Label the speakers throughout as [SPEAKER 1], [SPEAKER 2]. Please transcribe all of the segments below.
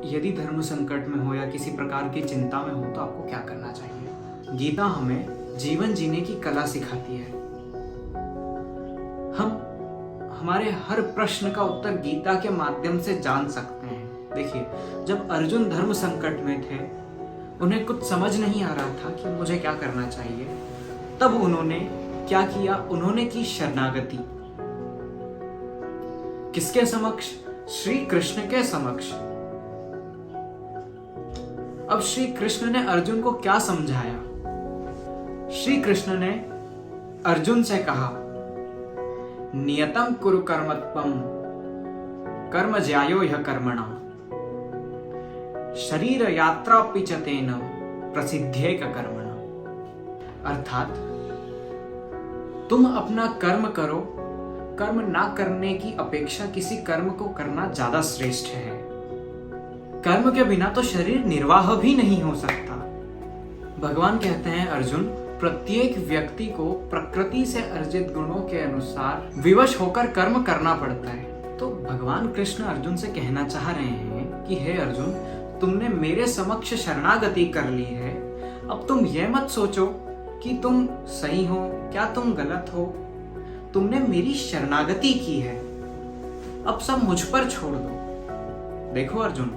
[SPEAKER 1] यदि धर्म संकट में हो या किसी प्रकार की चिंता में हो तो आपको क्या करना चाहिए? गीता हमें जीवन जीने की कला सिखाती है। हम हमारे हर प्रश्न का उत्तर गीता के माध्यम से जान सकते हैं। देखिए, जब अर्जुन धर्म संकट में थे, उन्हें कुछ समझ नहीं आ रहा था कि मुझे क्या करना चाहिए, तब उन्होंने क्या किया? उन्होंने की शरणागति। किसके समक्ष? श्री कृष्ण के समक्ष। अब श्री कृष्ण ने अर्जुन को क्या समझाया? श्री कृष्ण ने अर्जुन से कहा, नियतं कुरु कर्मत्वं कर्म ज्यायो ह्य कर्मणा शरीर यात्रापि च तेन प्रसिद्धेक कर्मणा। अर्थात तुम अपना कर्म करो, कर्म ना करने की अपेक्षा किसी कर्म को करना ज्यादा श्रेष्ठ है। कर्म के बिना तो शरीर निर्वाह भी नहीं हो सकता। भगवान कहते हैं, अर्जुन, प्रत्येक व्यक्ति को प्रकृति से अर्जित गुणों के अनुसार विवश होकर कर्म करना पड़ता है। तो भगवान कृष्ण अर्जुन से कहना चाह रहे हैं कि हे अर्जुन, तुमने मेरे समक्ष शरणागति कर ली है, अब तुम यह मत सोचो कि तुम सही हो, क्या तुम गलत हो। तुमने मेरी शरणागति की है, अब सब मुझ पर छोड़ दो। देखो अर्जुन,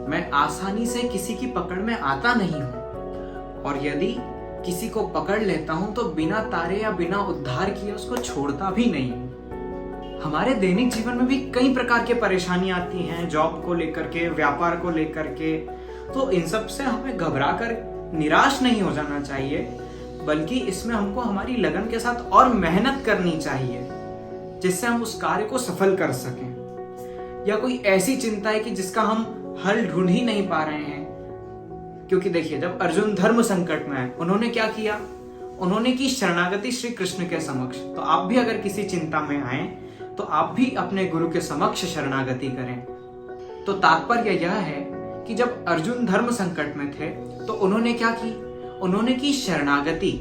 [SPEAKER 1] मैं आसानी से किसी की पकड़ में आता नहीं हूं, और यदि किसी को पकड़ लेता हूं तो बिना तारे या बिना उद्धार किए उसको छोड़ता भी नहीं हूं। हमारे दैनिक जीवन में भी कई प्रकार की परेशानी आती हैं, जॉब को लेकर के, व्यापार को लेकर के। तो इन सब से हमें घबरा कर निराश नहीं हो जाना चाहिए, बल्कि इसमें हमको हमारी लगन के साथ और मेहनत करनी चाहिए, जिससे हम उस कार्य को सफल कर सकें। या कोई ऐसी चिंता है कि जिसका हम हल ढूंढ ही नहीं पा रहे हैं। क्योंकि देखिए, जब अर्जुन धर्म संकट में आए, उन्होंने क्या किया? उन्होंने की शरणागति श्री कृष्ण के समक्ष। तो आप भी अगर किसी चिंता में आए तो आप भी अपने गुरु के समक्ष शरणागति करें। तो तात्पर्य यह है कि जब अर्जुन धर्म संकट में थे तो उन्होंने क्या की? उन्होंने की शरणागति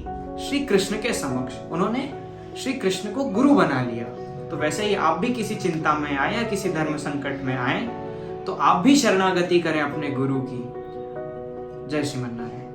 [SPEAKER 1] श्री कृष्ण के समक्ष। उन्होंने श्री कृष्ण को गुरु बना लिया। तो वैसे ही आप भी किसी चिंता में आए या किसी धर्म संकट में आए तो आप भी शरणागति करें अपने गुरु की। जय श्रीमन नारायण।